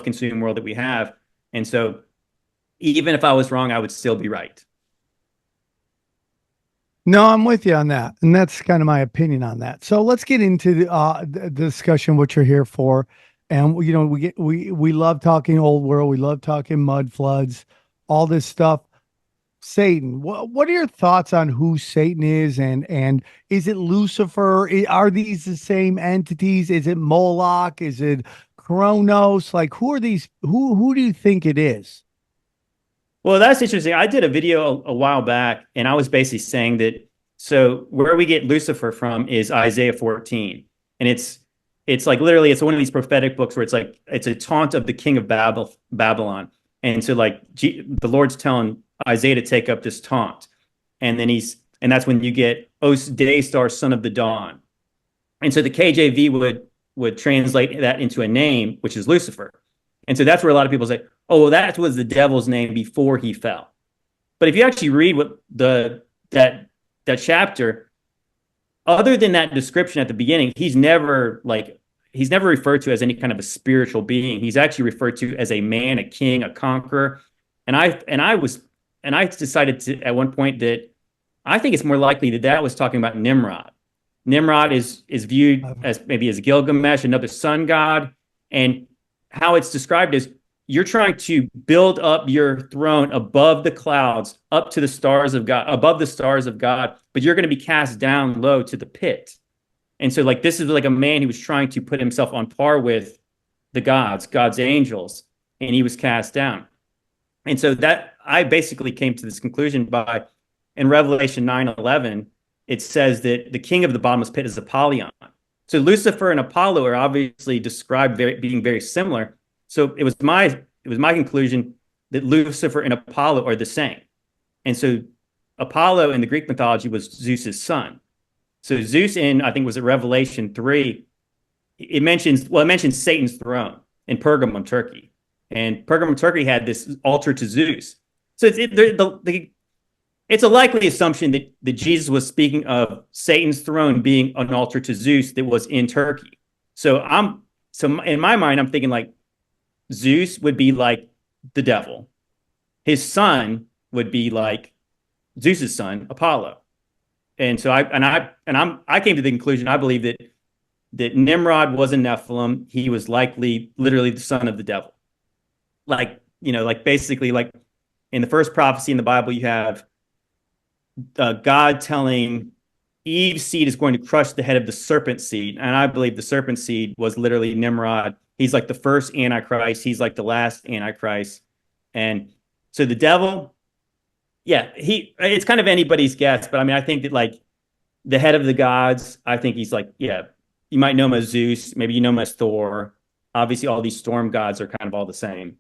self-consumed world that we have. And so even if I was wrong, I would still be right. No, I'm with you on that. And that's kind of my opinion on that. So let's get into the discussion, what you're here for. And, you know, we love talking old world. We love talking mud floods, all this stuff. Satan. What are your thoughts on who Satan is, and is it Lucifer? Are these the same entities? Is it Moloch? Is it Kronos? Like, who are these? Who do you think it is? Well, that's interesting. I did a video a while back, and I was basically saying that so where we get Lucifer from is Isaiah 14. And it's like literally it's one of these prophetic books where it's like it's a taunt of the king of Babylon. And so like the Lord's telling Isaiah to take up this taunt. And then and that's when you get O Day Star, son of the dawn. And so the KJV would translate that into a name, which is Lucifer. And so that's where a lot of people say, oh, well, that was the devil's name before he fell. But if you actually read what that chapter, other than that description at the beginning, he's never referred to as any kind of a spiritual being. He's actually referred to as a man, a king, a conqueror. And I decided to at one point that I think it's more likely that that was talking about Nimrod. Nimrod is viewed as maybe as Gilgamesh, another sun god, and how it's described is you're trying to build up your throne above the clouds, up to the stars of God, above the stars of God, but you're going to be cast down low to the pit. And so like this is like a man who was trying to put himself on par with the gods, God's angels, and he was cast down. And so that I basically came to this conclusion by in Revelation 9:11, it says that the king of the bottomless pit is Apollyon. So Lucifer and Apollo are obviously described being very similar. So it was my conclusion that Lucifer and Apollo are the same. And so Apollo in the Greek mythology was Zeus's son. So Zeus I think was it Revelation 3, it mentions Satan's throne in Pergamum, Turkey. And Pergamum, Turkey had this altar to Zeus. So it's a likely assumption that Jesus was speaking of Satan's throne being an altar to Zeus that was in Turkey. So in my mind, I'm thinking like Zeus would be like the devil. His son would be like Zeus's son, Apollo. And so I came to the conclusion, I believe that Nimrod was a Nephilim. He was likely literally the son of the devil. Like, you know, like basically like in the first prophecy in the Bible, you have God telling Eve's seed is going to crush the head of the serpent seed. And I believe the serpent seed was literally Nimrod. He's like the first Antichrist. He's like the last Antichrist. And so the devil, yeah, it's kind of anybody's guess. But I mean, I think that like the head of the gods, I think he's like, yeah, you might know him as Zeus. Maybe you know him as Thor. Obviously, all these storm gods are kind of all the same.